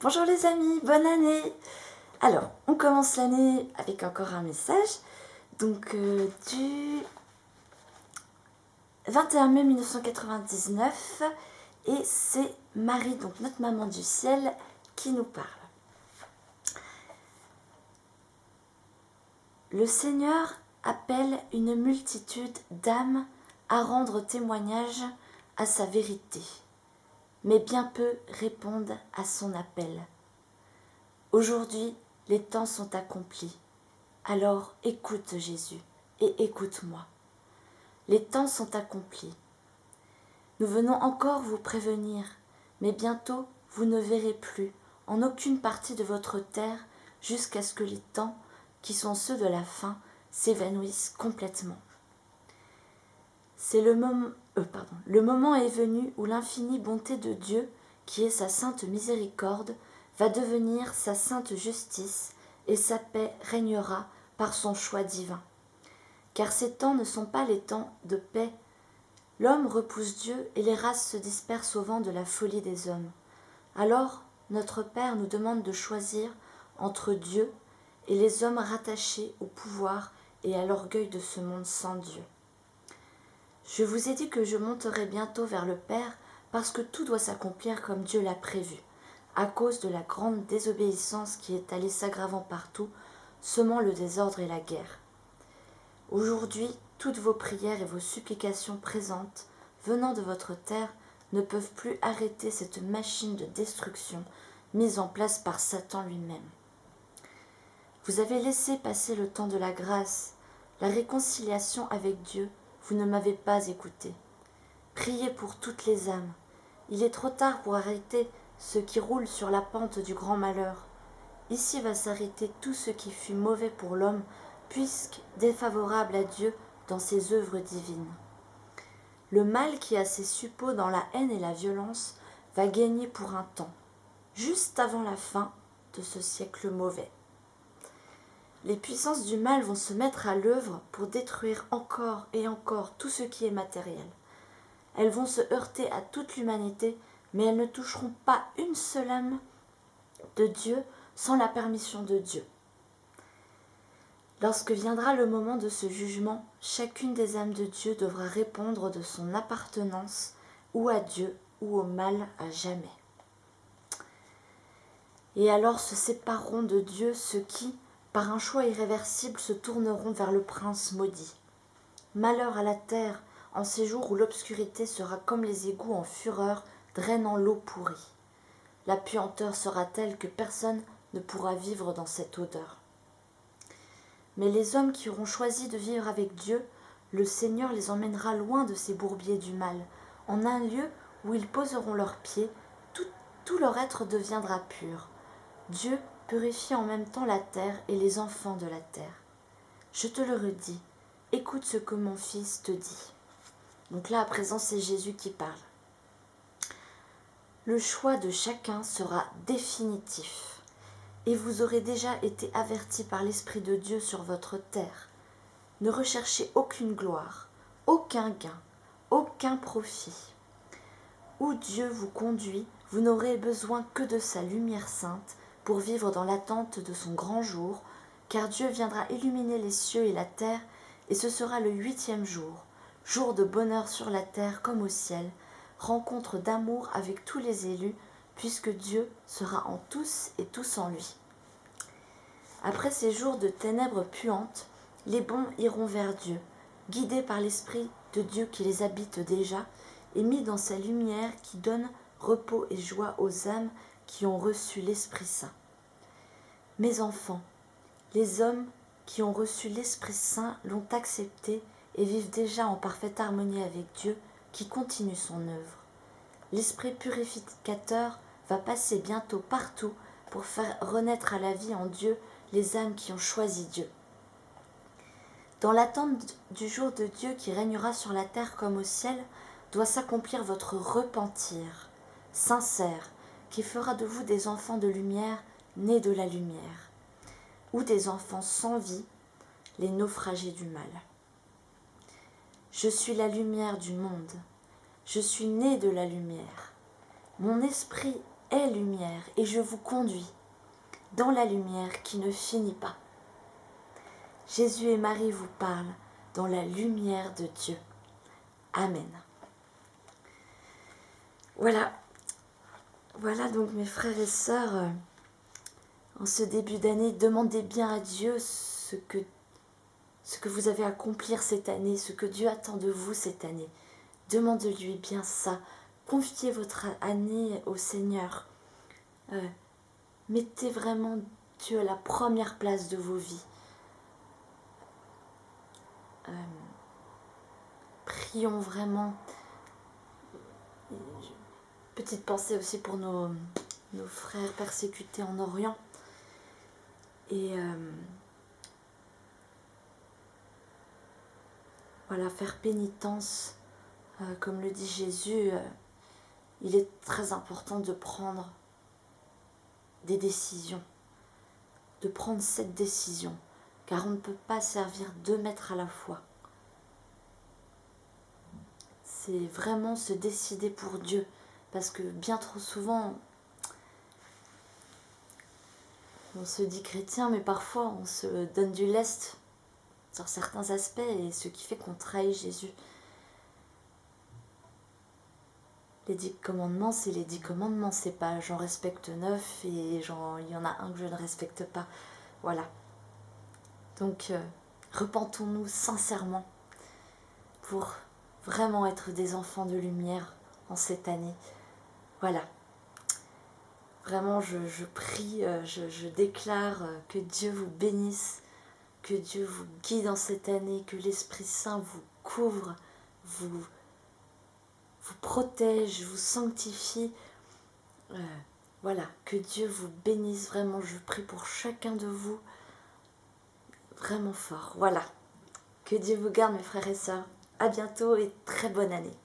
Bonjour les amis, bonne année. Alors, on commence l'année avec encore un message. Donc, du 21 mai 1999. Et c'est Marie, donc notre maman du ciel, qui nous parle. Le Seigneur appelle une multitude d'âmes à rendre témoignage à sa vérité, mais bien peu répondent à son appel. Aujourd'hui, les temps sont accomplis. Alors écoute Jésus et écoute-moi. Les temps sont accomplis. Nous venons encore vous prévenir, mais bientôt vous ne verrez plus en aucune partie de votre terre jusqu'à ce que les temps, qui sont ceux de la fin, s'évanouissent complètement. Le moment est venu où l'infinie bonté de Dieu, qui est sa sainte miséricorde, va devenir sa sainte justice, et sa paix régnera par son choix divin. Car ces temps ne sont pas les temps de paix. L'homme repousse Dieu et les races se dispersent au vent de la folie des hommes. Alors, notre Père nous demande de choisir entre Dieu et les hommes rattachés au pouvoir et à l'orgueil de ce monde sans Dieu. Je vous ai dit que je monterai bientôt vers le Père parce que tout doit s'accomplir comme Dieu l'a prévu, à cause de la grande désobéissance qui est allée s'aggravant partout, semant le désordre et la guerre. Aujourd'hui, toutes vos prières et vos supplications présentes, venant de votre terre, ne peuvent plus arrêter cette machine de destruction mise en place par Satan lui-même. Vous avez laissé passer le temps de la grâce, la réconciliation avec Dieu, vous ne m'avez pas écouté. Priez pour toutes les âmes. Il est trop tard pour arrêter ceux qui roulent sur la pente du grand malheur. Ici va s'arrêter tout ce qui fut mauvais pour l'homme, puisque défavorable à Dieu dans ses œuvres divines. Le mal qui a ses suppôts dans la haine et la violence va gagner pour un temps, juste avant la fin de ce siècle mauvais. Les puissances du mal vont se mettre à l'œuvre pour détruire encore et encore tout ce qui est matériel. Elles vont se heurter à toute l'humanité, mais elles ne toucheront pas une seule âme de Dieu sans la permission de Dieu. Lorsque viendra le moment de ce jugement, chacune des âmes de Dieu devra répondre de son appartenance ou à Dieu ou au mal à jamais. Et alors se sépareront de Dieu ceux qui, par un choix irréversible, se tourneront vers le prince maudit. Malheur à la terre en ces jours où l'obscurité sera comme les égouts en fureur, drainant l'eau pourrie. La puanteur sera telle que personne ne pourra vivre dans cette odeur. Mais les hommes qui auront choisi de vivre avec Dieu, le Seigneur les emmènera loin de ces bourbiers du mal, en un lieu où ils poseront leurs pieds, tout leur être deviendra pur. Dieu purifie en même temps la terre et les enfants de la terre. Je te le redis, écoute ce que mon fils te dit. Donc là, à présent, c'est Jésus qui parle. Le choix de chacun sera définitif, et vous aurez déjà été avertis par l'Esprit de Dieu sur votre terre. Ne recherchez aucune gloire, aucun gain, aucun profit. Où Dieu vous conduit, vous n'aurez besoin que de sa lumière sainte pour vivre dans l'attente de son grand jour, car Dieu viendra illuminer les cieux et la terre, et ce sera le 8e jour, jour de bonheur sur la terre comme au ciel, rencontre d'amour avec tous les élus, puisque Dieu sera en tous et tous en lui. Après ces jours de ténèbres puantes, les bons iront vers Dieu, guidés par l'Esprit de Dieu qui les habite déjà, et mis dans sa lumière qui donne repos et joie aux âmes qui ont reçu l'Esprit Saint. Mes enfants, les hommes qui ont reçu l'Esprit Saint l'ont accepté et vivent déjà en parfaite harmonie avec Dieu qui continue son œuvre. L'Esprit purificateur va passer bientôt partout pour faire renaître à la vie en Dieu les âmes qui ont choisi Dieu. Dans l'attente du jour de Dieu qui régnera sur la terre comme au ciel, doit s'accomplir votre repentir, sincère, qui fera de vous des enfants de lumière, nés de la lumière, ou des enfants sans vie, les naufragés du mal. Je suis la lumière du monde, je suis né de la lumière. Mon esprit est lumière et je vous conduis dans la lumière qui ne finit pas. Jésus et Marie vous parlent dans la lumière de Dieu. Amen. Voilà donc mes frères et sœurs, en ce début d'année, demandez bien à Dieu ce que vous avez à accomplir cette année, ce que Dieu attend de vous cette année. Demandez-lui bien ça. Confiez votre année au Seigneur. Mettez vraiment Dieu à la première place de vos vies. Prions vraiment. Petite pensée aussi pour nos frères persécutés en Orient. Et voilà, faire pénitence, comme le dit Jésus, il est très important de prendre des décisions, de prendre cette décision, car on ne peut pas servir 2 maîtres à la fois. C'est vraiment se décider pour Dieu, parce que bien trop souvent, on se dit chrétien, mais parfois on se donne du lest sur certains aspects, et ce qui fait qu'on trahit Jésus. Les 10 commandements, c'est les 10 commandements, c'est pas j'en respecte 9 et il y en a un que je ne respecte pas. Voilà. Donc, repentons-nous sincèrement pour vraiment être des enfants de lumière en cette année. Voilà. Vraiment, je prie, je déclare que Dieu vous bénisse, que Dieu vous guide en cette année, que l'Esprit Saint vous couvre, vous protège, vous sanctifie. Voilà, que Dieu vous bénisse vraiment. Je prie pour chacun de vous vraiment fort. Voilà. Que Dieu vous garde mes frères et sœurs. À bientôt et très bonne année.